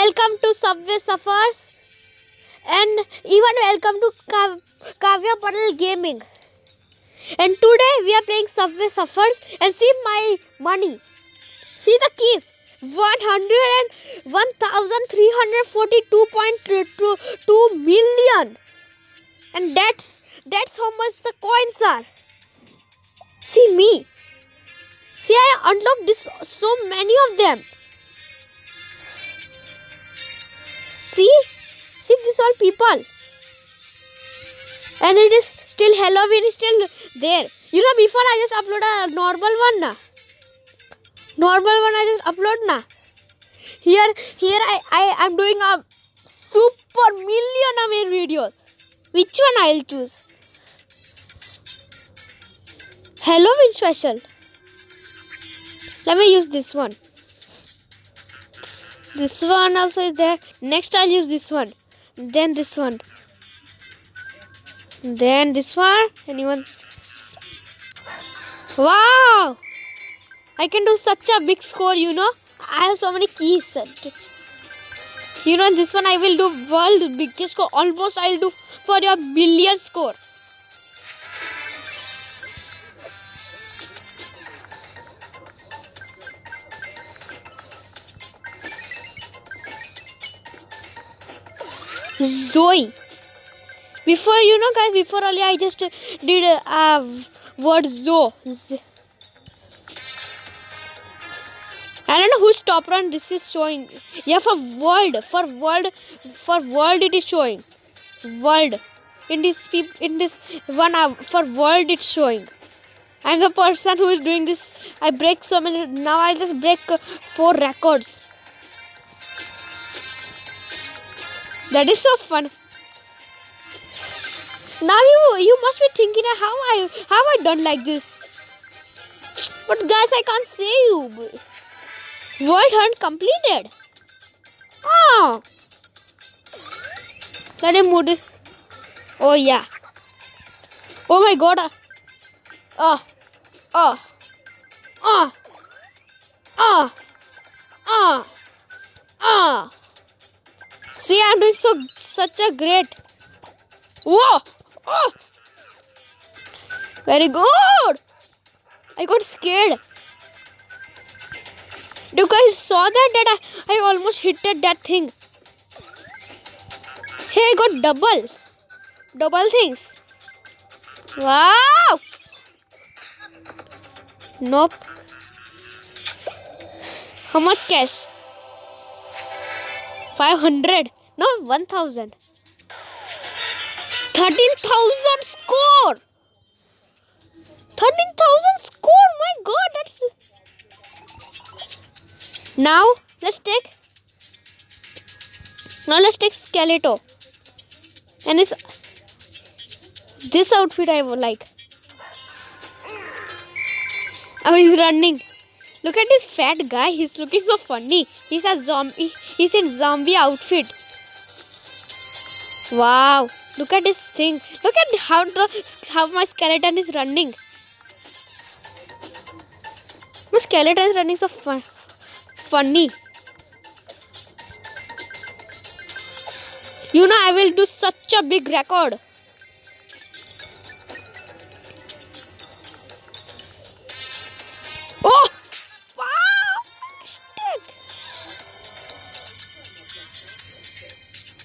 welcome to Subway Suffers and even welcome to Kavya Patel Gaming. And today we are playing Subway Suffers and see my money. See the keys. 101,342.2 million. And that's how much the coins are. See me. See, I unlocked so many of them. See these all people. And it is still Halloween is still there. You know, before I just upload a normal one na. I just upload na. Here I am doing a super million videos. Which one I'll choose? Halloween special. Let me use this one. This one also is there. Next I'll use this one. Then this one. Then this one. Anyone? Wow! I can do such a big score, you know. I have so many keys. You know, this one I will do world biggest score. Almost I'll do for your million score. Zoe. Before, you know, guys, before only I just did a word Zo. I don't know whose top run this is showing. Yeah, for world it is showing. World. In this one for world it's showing. I'm the person who is doing this. I break so many. Now I just break 4 records. That is so fun. Now you must be thinking how I done like this. But guys, I can't say you. World hunt completed. Oh. Let him move it. Oh yeah. Oh my god. Oh. See, I'm doing such a great. Whoa! Oh! Very good. I got scared. You guys saw that I almost hit that thing. Hey, I got double things. Wow! Nope. How much cash? 500. No, 1,000. 13,000 score. 13,000 score. My God, that's. Now let's take Scarecrow. And this outfit I would like. Oh, he's running. Look at this fat guy. He's looking so funny. He's a zombie. He's in zombie outfit. Wow. Look at this thing. Look at how my skeleton is running. My skeleton is running so funny. You know, I will do such a big record. Oh!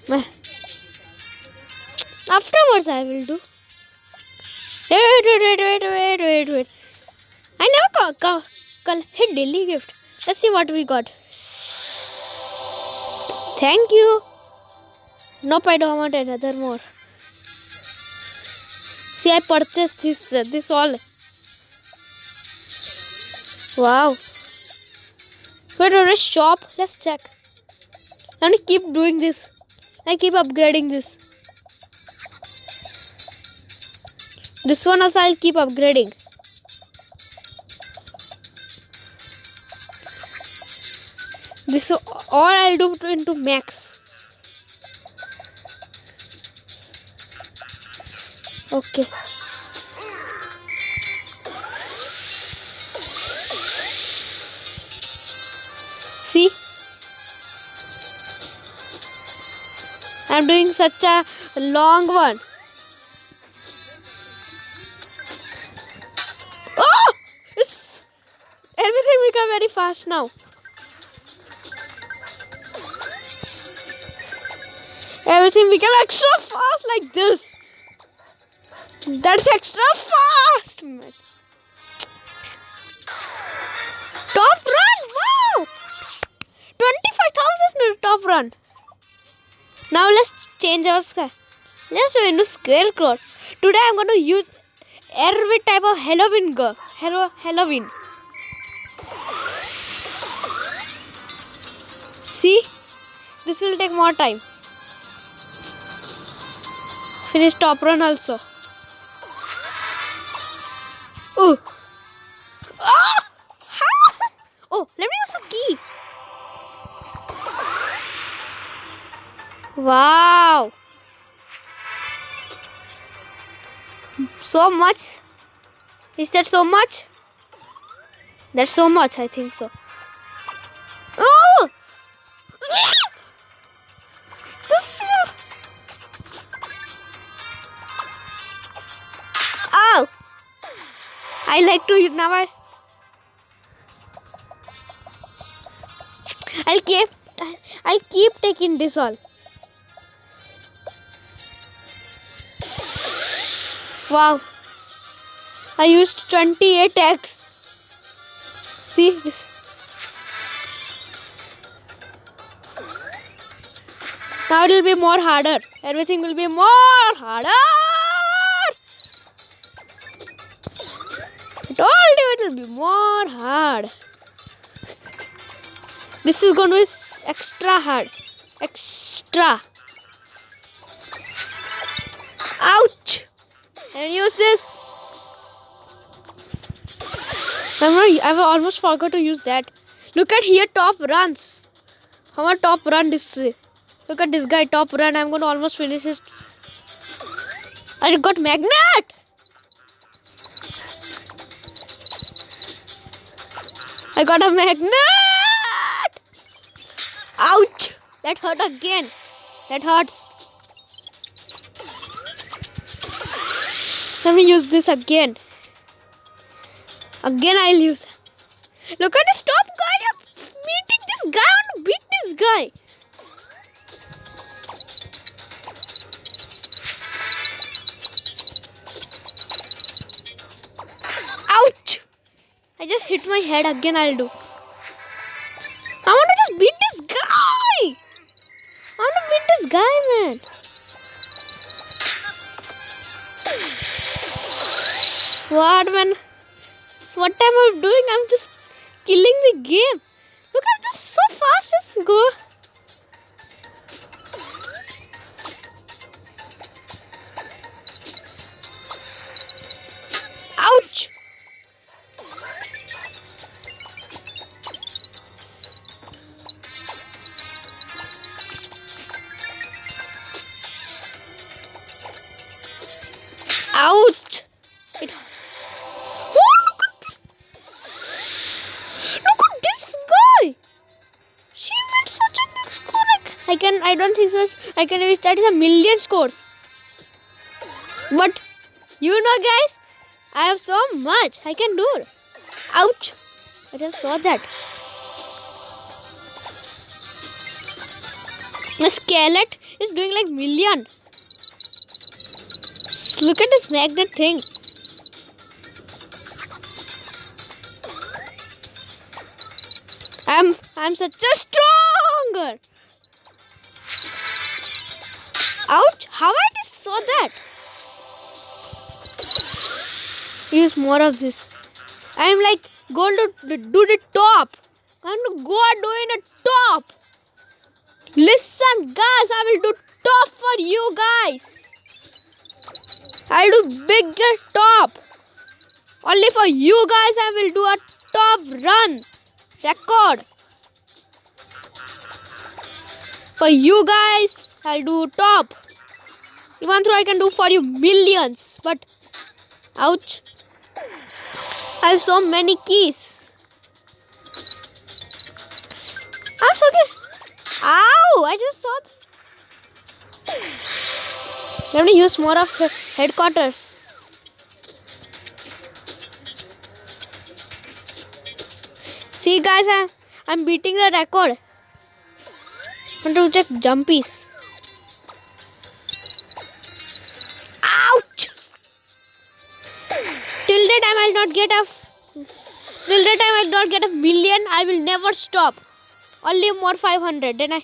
Wow! Afterwards I will do. Wait. I never hit daily gift. Let's see what we got. Thank you. Nope, I don't want another more. See, I purchased this all. Wow. Wait, shop. Let's check. Let me keep doing this. I keep upgrading this. This one also I'll keep upgrading. This all I'll do into max. Okay. See? I'm doing such a long one. Oh! It's, everything become very fast now. Everything became extra fast like this. That's extra fast, man. Top run! Wow! 25,000 top run. Now let's change our sky. Let's go into Scarecrow. Today I'm going to use every type of Halloween girl. Halloween. See? This will take more time. Finish top run also. Ooh. Oh! Oh, let me use a key. Wow. So much. Is that so much? That's so much, I think so. Oh! Oh! I like to now. I'll keep taking this all. Wow. I used 28x. See this. Now it will be more harder. Everything will be more harder. I told you it will be more hard. This is going to be extra hard. Extra. Ouch. And use this. Remember, I almost forgot to use that. Look at here, top runs. How much top run this is? Look at this guy, top run. I'm going to almost finish it. I got magnet. I got a magnet. Ouch. That hurt again. That hurts. Let me use this again. Again I'll use. Look at this top guy. I'm beating this guy. I want to beat this guy. Ouch. I just hit my head. Again I'll do. I want to just beat this guy. I want to beat this guy, man. What, man? So what am I doing? I'm just killing the game. Look, I'm just so fast. Just go. Ouch. Ouch. It... Oh, look at this guy. She made such a big score. I don't think so. I can reach that is a million scores. But you know, guys, I have so much I can do. Ouch. I just saw that. The skeleton is doing like million. Look at this magnet thing. I'm such a stronger. Ouch! How I just saw that? Use more of this. I'm like going to do the top. I'm going to go doing the top. Listen, guys, I will do top for you guys. I'll do bigger top. Only for you guys I will do a top run record. For you guys I'll do top. Even though I can do for you millions. But ouch. I have so many keys. That's okay. Ow! I just saw Let me use more of headquarters. See guys, I'm beating the record. I want to check jumpies. Ouch! Till the time I'll not get a million, I will never stop. Only more 500. Then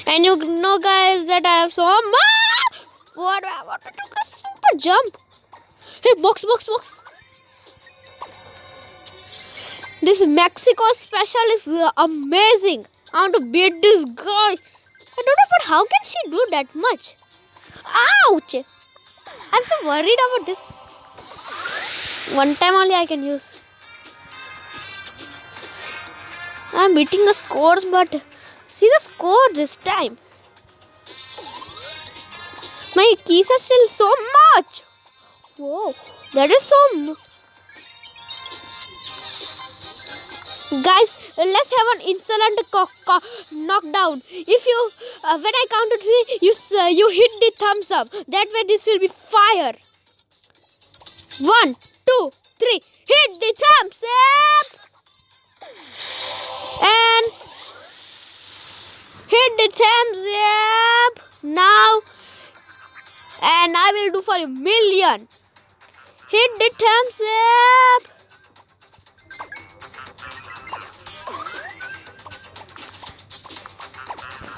and you know guys that I have so much. What I want to do a super jump. Hey, box. This Mexico special is amazing. I want to beat this guy. I don't know, but how can she do that much? Ouch! I'm so worried about this. One time only I can use. I'm beating the scores, but see the score this time. My keys are still so much. Whoa, that is so. Guys, let's have an insolent knockdown. If you, when I count to 3, you hit the thumbs up. That way, this will be fire. 1, 2, 3. Hit the thumbs up. And hit the thumbs up now. And I will do for a million. Hit the thumbs up.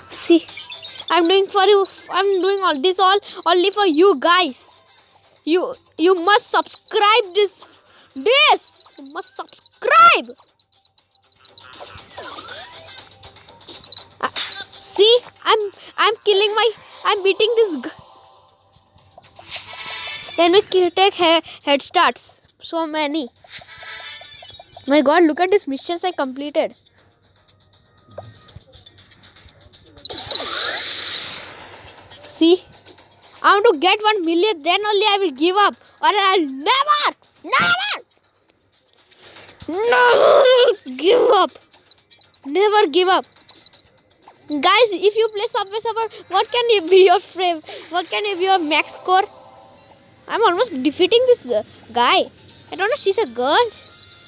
See, I'm doing for you. I'm doing all this only for you guys. You must subscribe this. You must subscribe. See, I'm beating this. Then we take head starts. So many. My God, look at these missions I completed. See, I want to get 1 million. Then only I will give up, or I'll never give up. Never give up. Guys, if you play Subway Surfer, what can be your frame? What can be your max score? I'm almost defeating this guy. I don't know, she's a girl.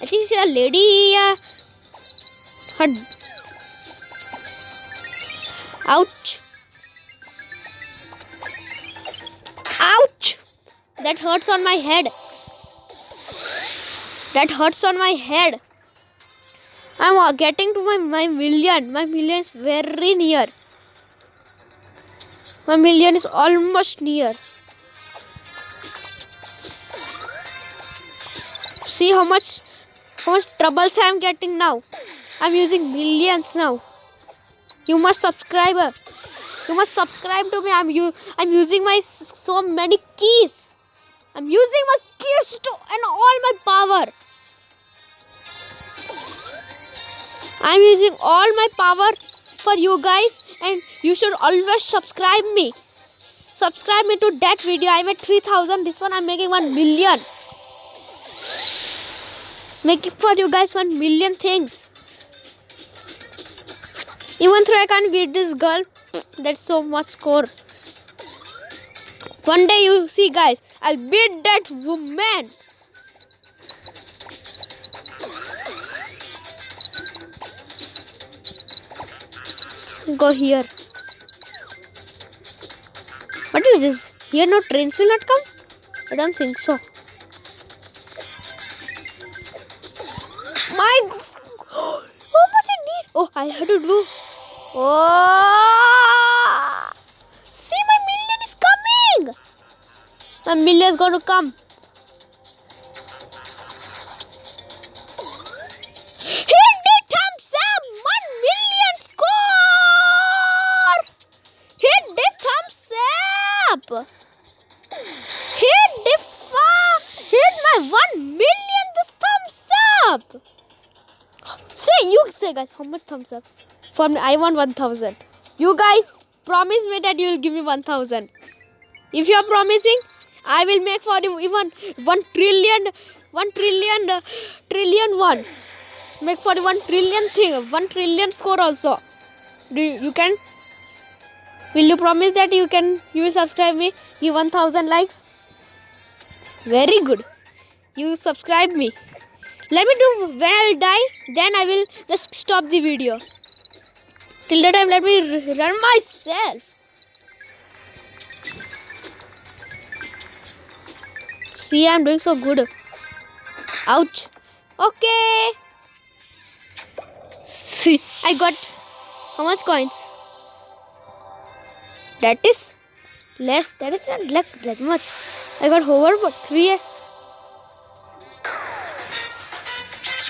I think she's a lady. Her. Ouch. Ouch. That hurts on my head. I'm getting to my million. My million is very near. My million is almost near. See how much troubles I'm getting now. I'm using millions now. You must subscribe. You must subscribe to me. I'm using my so many keys. I'm using my keys and all my power. I'm using all my power for you guys, and you should always subscribe me. Subscribe me to that video. I'm at 3,000. This one I'm making 1 million. Making for you guys 1 million things. Even though I can't beat this girl, that's so much score. One day you see guys, I'll beat that woman. Go here. What is this? Here no trains will not come? I don't think so. My how much I need? Oh, I have to do. Oh! See, my million is coming. My million is going to come. Hit the thumbs up. 1 million score. Hit the thumbs up. Hit my 1 million this thumbs up. Say guys, how much thumbs up? For me, I want 1,000. You guys promise me that you will give me 1,000. If you are promising, I will make for you even 1 trillion. Make for you 1 trillion thing, 1 trillion score also. You can? Will you promise that you will subscribe me? Give 1000 likes. Very good. You subscribe me. Let me do when I will die. Then I will just stop the video. Till the time, let me run myself. See, I'm doing so good. Ouch. Okay. See, I got how much coins? That is less. That is not like that much. I got over but 3.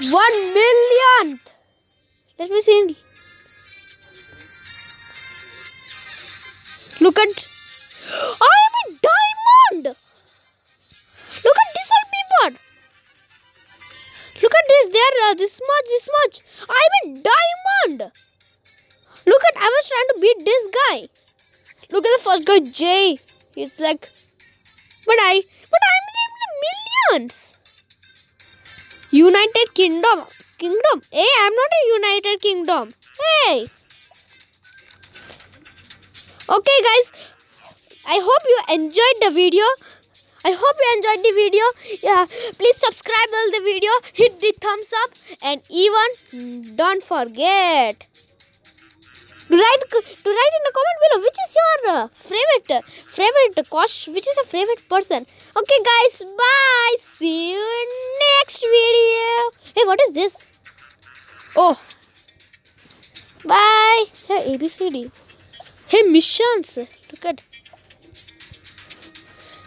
1,000,000th. Let me see. Look at. I am a diamond. Look at this, all people. Look at this. They are this much. I am a diamond. Look at. I was trying to beat this guy. Look at the first guy, Jay. It's like, but I'm in the millions. United Kingdom. Hey, I'm not a United Kingdom. Hey. Okay, guys. I hope you enjoyed the video. Yeah, please subscribe all the video. Hit the thumbs up, and even don't forget to write in the comment below which is your favorite cost, which is your favorite person. Okay, guys. Bye. See you next video. Hey, what is this? Oh. Bye. Hey, ABCD. Hey, missions. Look at.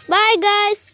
Bye, guys.